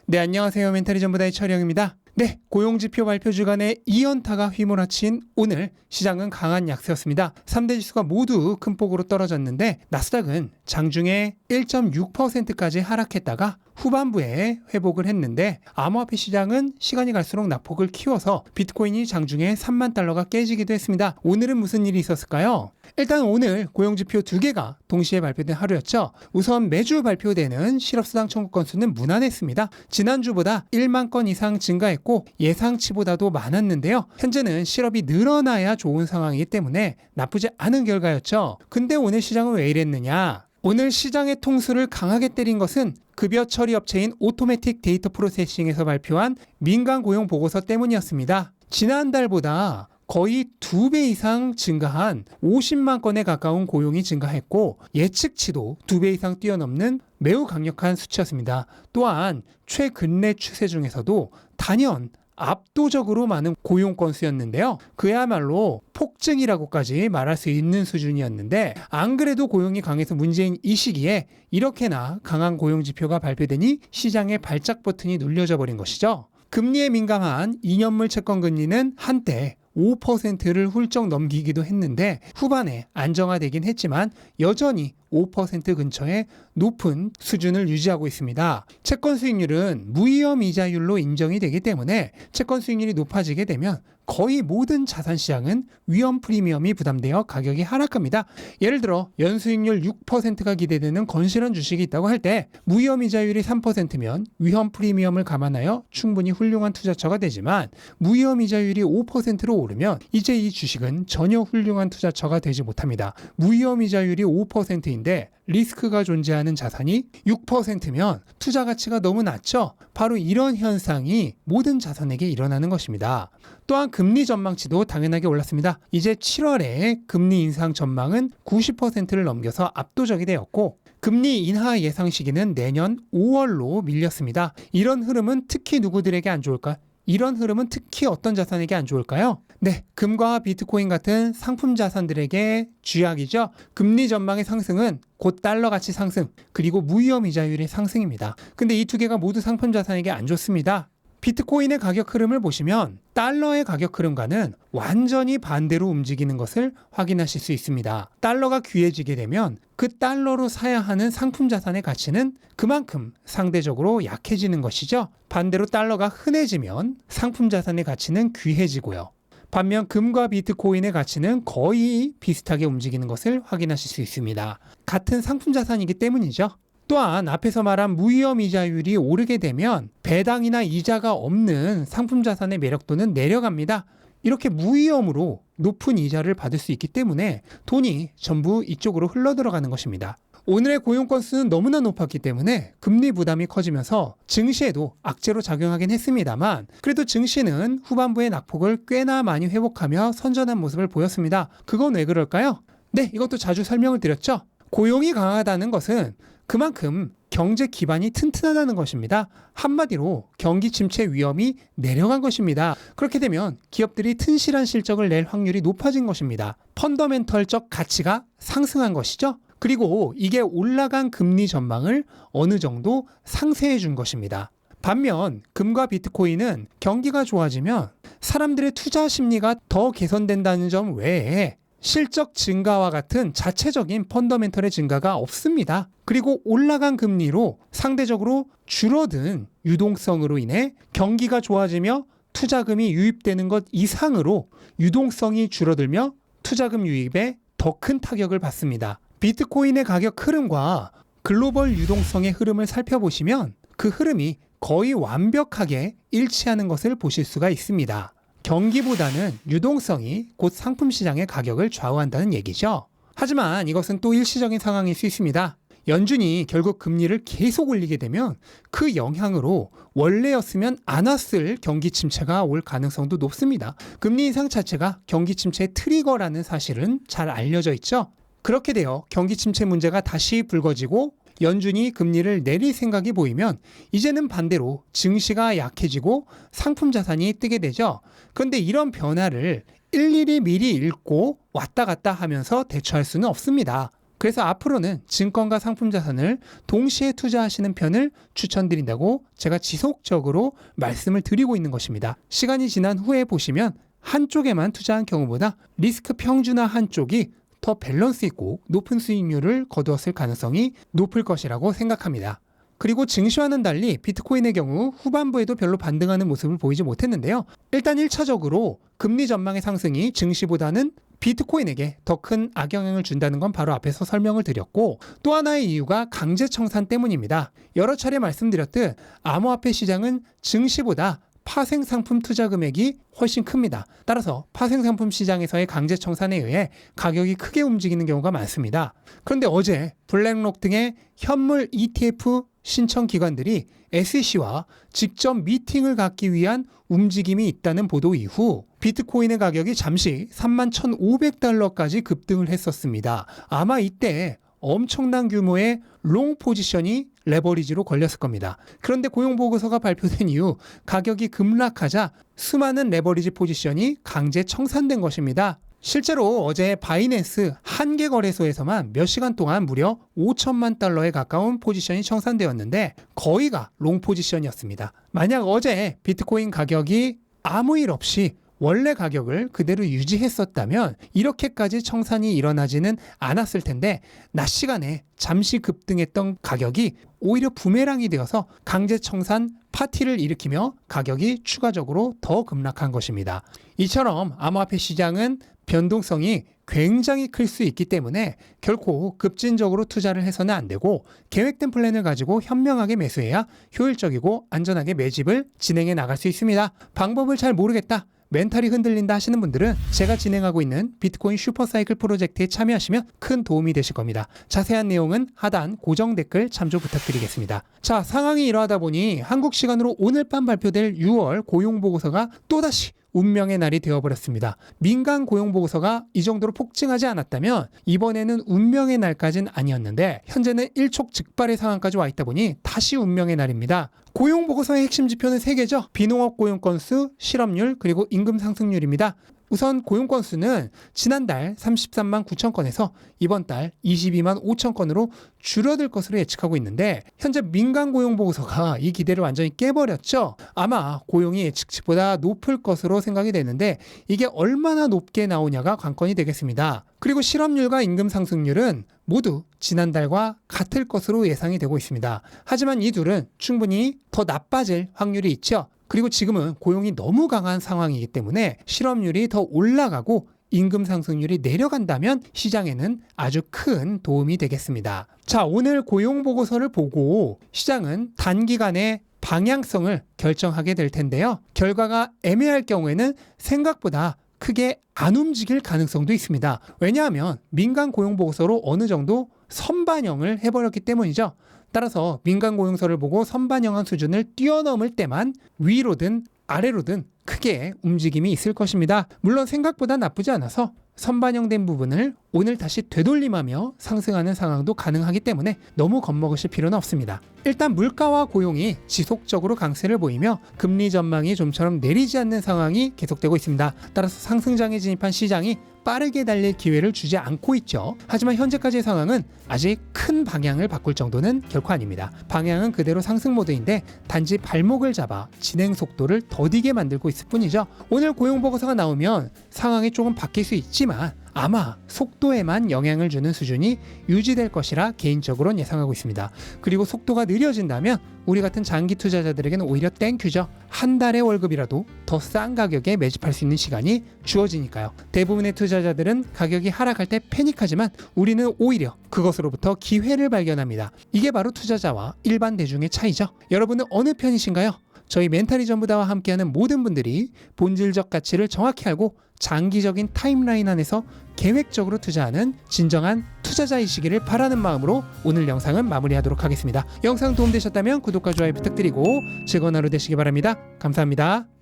네, 안녕하세요. 멘탈이 전부다의 철영입니다. 네, 고용지표 발표 주간에 2연타가 휘몰아친 오늘 시장은 강한 약세였습니다. 3대 지수가 모두 큰 폭으로 떨어졌는데 나스닥은 장중에 1.6%까지 하락했다가 후반부에 회복을 했는데 암호화폐 시장은 시간이 갈수록 낙폭을 키워서 비트코인이 장중에 3만 달러가 깨지기도 했습니다. 오늘은 무슨 일이 있었을까요? 일단 오늘 고용지표 2개가 동시에 발표된 하루였죠. 우선 매주 발표되는 실업수당 청구 건수는 무난했습니다. 지난주보다 1만 건 이상 증가했고 예상치보다도 많았는데요. 현재는 실업이 늘어나야 좋은 상황이기 때문에 나쁘지 않은 결과였죠. 근데 오늘 시장은 왜 이랬느냐? 오늘 시장의 통수를 강하게 때린 것은 급여 처리 업체인 오토매틱 데이터 프로세싱에서 발표한 민간 고용 보고서 때문이었습니다. 지난달보다 거의 2배 이상 증가한 50만 건에 가까운 고용이 증가했고 예측치도 2배 이상 뛰어넘는 매우 강력한 수치였습니다. 또한 최근래 추세 중에서도 단연 압도적으로 많은 고용 건수였는데요. 그야말로 폭증이라고까지 말할 수 있는 수준이었는데 안 그래도 고용이 강해서 문제인 이 시기에 이렇게나 강한 고용 지표가 발표되니 시장의 발작 버튼이 눌려져 버린 것이죠. 금리에 민감한 2년물 채권 금리는 한때 5%를 훌쩍 넘기기도 했는데 후반에 안정화되긴 했지만 여전히 5% 근처의 높은 수준을 유지하고 있습니다. 채권 수익률은 무위험 이자율로 인정이 되기 때문에 채권 수익률이 높아지게 되면 거의 모든 자산 시장은 위험 프리미엄이 부담되어 가격이 하락합니다. 예를 들어 연수익률 6%가 기대되는 건실한 주식이 있다고 할 때 무위험 이자율이 3%면 위험 프리미엄을 감안하여 충분히 훌륭한 투자처가 되지만 무위험 이자율이 5%로 오르면 이제 이 주식은 전혀 훌륭한 투자처가 되지 못합니다. 무위험 이자율이 5%인데 리스크가 존재하는 자산이 6%면 투자 가치가 너무 낮죠? 바로 이런 현상이 모든 자산에게 일어나는 것입니다. 또한 금리 전망치도 당연하게 올랐습니다. 이제 7월에 금리 인상 전망은 90%를 넘겨서 압도적이 되었고 금리 인하 예상 시기는 내년 5월로 밀렸습니다. 이런 흐름은 특히 누구들에게 안 좋을까? 이런 흐름은 특히 어떤 자산에게 안 좋을까요? 네, 금과 비트코인 같은 상품 자산들에게 쥐약이죠. 금리 전망의 상승은 곧 달러 가치 상승, 그리고 무위험 이자율의 상승입니다. 근데 이 두 개가 모두 상품 자산에게 안 좋습니다. 비트코인의 가격 흐름을 보시면 달러의 가격 흐름과는 완전히 반대로 움직이는 것을 확인하실 수 있습니다. 달러가 귀해지게 되면 그 달러로 사야 하는 상품 자산의 가치는 그만큼 상대적으로 약해지는 것이죠. 반대로 달러가 흔해지면 상품 자산의 가치는 귀해지고요. 반면 금과 비트코인의 가치는 거의 비슷하게 움직이는 것을 확인하실 수 있습니다. 같은 상품 자산이기 때문이죠. 또한 앞에서 말한 무위험 이자율이 오르게 되면 배당이나 이자가 없는 상품 자산의 매력도는 내려갑니다. 이렇게 무위험으로 높은 이자를 받을 수 있기 때문에 돈이 전부 이쪽으로 흘러들어가는 것입니다. 오늘의 고용 건수는 너무나 높았기 때문에 금리 부담이 커지면서 증시에도 악재로 작용하긴 했습니다만 그래도 증시는 후반부의 낙폭을 꽤나 많이 회복하며 선전한 모습을 보였습니다. 그건 왜 그럴까요? 네, 이것도 자주 설명을 드렸죠. 고용이 강하다는 것은 그만큼 경제 기반이 튼튼하다는 것입니다. 한마디로 경기 침체 위험이 내려간 것입니다. 그렇게 되면 기업들이 튼실한 실적을 낼 확률이 높아진 것입니다. 펀더멘털적 가치가 상승한 것이죠. 그리고 이게 올라간 금리 전망을 어느 정도 상쇄해 준 것입니다. 반면 금과 비트코인은 경기가 좋아지면 사람들의 투자 심리가 더 개선된다는 점 외에 실적 증가와 같은 자체적인 펀더멘털의 증가가 없습니다. 그리고 올라간 금리로 상대적으로 줄어든 유동성으로 인해 경기가 좋아지며 투자금이 유입되는 것 이상으로 유동성이 줄어들며 투자금 유입에 더 큰 타격을 받습니다. 비트코인의 가격 흐름과 글로벌 유동성의 흐름을 살펴보시면 그 흐름이 거의 완벽하게 일치하는 것을 보실 수가 있습니다. 경기보다는 유동성이 곧 상품 시장의 가격을 좌우한다는 얘기죠. 하지만 이것은 또 일시적인 상황일 수 있습니다. 연준이 결국 금리를 계속 올리게 되면 그 영향으로 원래였으면 안 왔을 경기 침체가 올 가능성도 높습니다. 금리 인상 자체가 경기 침체의 트리거라는 사실은 잘 알려져 있죠. 그렇게 되어 경기 침체 문제가 다시 불거지고 연준이 금리를 내릴 생각이 보이면 이제는 반대로 증시가 약해지고 상품 자산이 뜨게 되죠. 그런데 이런 변화를 일일이 미리 읽고 왔다 갔다 하면서 대처할 수는 없습니다. 그래서 앞으로는 증권과 상품 자산을 동시에 투자하시는 편을 추천드린다고 제가 지속적으로 말씀을 드리고 있는 것입니다. 시간이 지난 후에 보시면 한쪽에만 투자한 경우보다 리스크 평준화 한쪽이 더 밸런스 있고 높은 수익률을 거두었을 가능성이 높을 것이라고 생각합니다. 그리고 증시와는 달리 비트코인의 경우 후반부에도 별로 반등하는 모습을 보이지 못했는데요. 일단 1차적으로 금리 전망의 상승이 증시보다는 비트코인에게 더 큰 악영향을 준다는 건 바로 앞에서 설명을 드렸고, 또 하나의 이유가 강제 청산 때문입니다. 여러 차례 말씀드렸듯 암호화폐 시장은 증시보다 파생상품 투자 금액이 훨씬 큽니다. 따라서 파생상품 시장에서의 강제 청산에 의해 가격이 크게 움직이는 경우가 많습니다. 그런데 어제 블랙록 등의 현물 ETF 신청 기관들이 SEC와 직접 미팅을 갖기 위한 움직임이 있다는 보도 이후 비트코인의 가격이 잠시 31,500달러까지 급등을 했었습니다. 아마 이때 엄청난 규모의 롱 포지션이 레버리지로 걸렸을 겁니다. 그런데 고용보고서가 발표된 이후 가격이 급락하자 수많은 레버리지 포지션이 강제 청산된 것입니다. 실제로 어제 바이낸스 한 개 거래소에서만 몇 시간 동안 무려 5천만 달러에 가까운 포지션이 청산되었는데 거의가 롱 포지션이었습니다. 만약 어제 비트코인 가격이 아무 일 없이 원래 가격을 그대로 유지했었다면 이렇게까지 청산이 일어나지는 않았을 텐데 낮 시간에 잠시 급등했던 가격이 오히려 부메랑이 되어서 강제 청산 파티를 일으키며 가격이 추가적으로 더 급락한 것입니다. 이처럼 암호화폐 시장은 변동성이 굉장히 클 수 있기 때문에 결코 급진적으로 투자를 해서는 안 되고 계획된 플랜을 가지고 현명하게 매수해야 효율적이고 안전하게 매집을 진행해 나갈 수 있습니다. 방법을 잘 모르겠다, 멘탈이 흔들린다 하시는 분들은 제가 진행하고 있는 비트코인 슈퍼사이클 프로젝트에 참여하시면 큰 도움이 되실 겁니다. 자세한 내용은 하단 고정 댓글 참조 부탁드리겠습니다. 자, 상황이 이러하다 보니 한국 시간으로 오늘 밤 발표될 6월 고용보고서가 또다시 운명의 날이 되어버렸습니다. 민간 고용보고서가 이 정도로 폭증하지 않았다면 이번에는 운명의 날까지는 아니었는데 현재는 일촉즉발의 상황까지 와 있다 보니 다시 운명의 날입니다. 고용보고서의 핵심 지표는 3개죠. 비농업 고용 건수, 실업률, 그리고 임금 상승률입니다. 우선 고용 건수는 지난달 33만 9천 건에서 이번 달 22만 5천 건으로 줄어들 것으로 예측하고 있는데 현재 민간 고용 보고서가 이 기대를 완전히 깨버렸죠. 아마 고용이 예측치보다 높을 것으로 생각이 되는데 이게 얼마나 높게 나오냐가 관건이 되겠습니다. 그리고 실업률과 임금 상승률은 모두 지난달과 같을 것으로 예상이 되고 있습니다. 하지만 이 둘은 충분히 더 나빠질 확률이 있죠. 그리고 지금은 고용이 너무 강한 상황이기 때문에 실업률이 더 올라가고 임금 상승률이 내려간다면 시장에는 아주 큰 도움이 되겠습니다. 자, 오늘 고용 보고서를 보고 시장은 단기간에 방향성을 결정하게 될 텐데요. 결과가 애매할 경우에는 생각보다 크게 안 움직일 가능성도 있습니다. 왜냐하면 민간 고용 보고서로 어느 정도 선반영을 해버렸기 때문이죠. 따라서 민간 고용서를 보고 선반영한 수준을 뛰어넘을 때만 위로든 아래로든 크게 움직임이 있을 것입니다. 물론 생각보다 나쁘지 않아서 선반영된 부분을 오늘 다시 되돌림하며 상승하는 상황도 가능하기 때문에 너무 겁먹으실 필요는 없습니다. 일단 물가와 고용이 지속적으로 강세를 보이며 금리 전망이 좀처럼 내리지 않는 상황이 계속되고 있습니다. 따라서 상승장에 진입한 시장이 빠르게 달릴 기회를 주지 않고 있죠. 하지만 현재까지의 상황은 아직 큰 방향을 바꿀 정도는 결코 아닙니다. 방향은 그대로 상승 모드인데 단지 발목을 잡아 진행 속도를 더디게 만들고 있을 뿐이죠. 오늘 고용보고서가 나오면 상황이 조금 바뀔 수 있지만 아마 속도에만 영향을 주는 수준이 유지될 것이라 개인적으로는 예상하고 있습니다. 그리고 속도가 느려진다면 우리 같은 장기 투자자들에게는 오히려 땡큐죠. 한 달의 월급이라도 더 싼 가격에 매집할 수 있는 시간이 주어지니까요. 대부분의 투자자들은 가격이 하락할 때 패닉하지만 우리는 오히려 그것으로부터 기회를 발견합니다. 이게 바로 투자자와 일반 대중의 차이죠. 여러분은 어느 편이신가요? 저희 멘탈이 전부다와 함께하는 모든 분들이 본질적 가치를 정확히 알고 장기적인 타임라인 안에서 계획적으로 투자하는 진정한 투자자이시기를 바라는 마음으로 오늘 영상은 마무리하도록 하겠습니다. 영상 도움되셨다면 구독과 좋아요 부탁드리고 즐거운 하루 되시기 바랍니다. 감사합니다.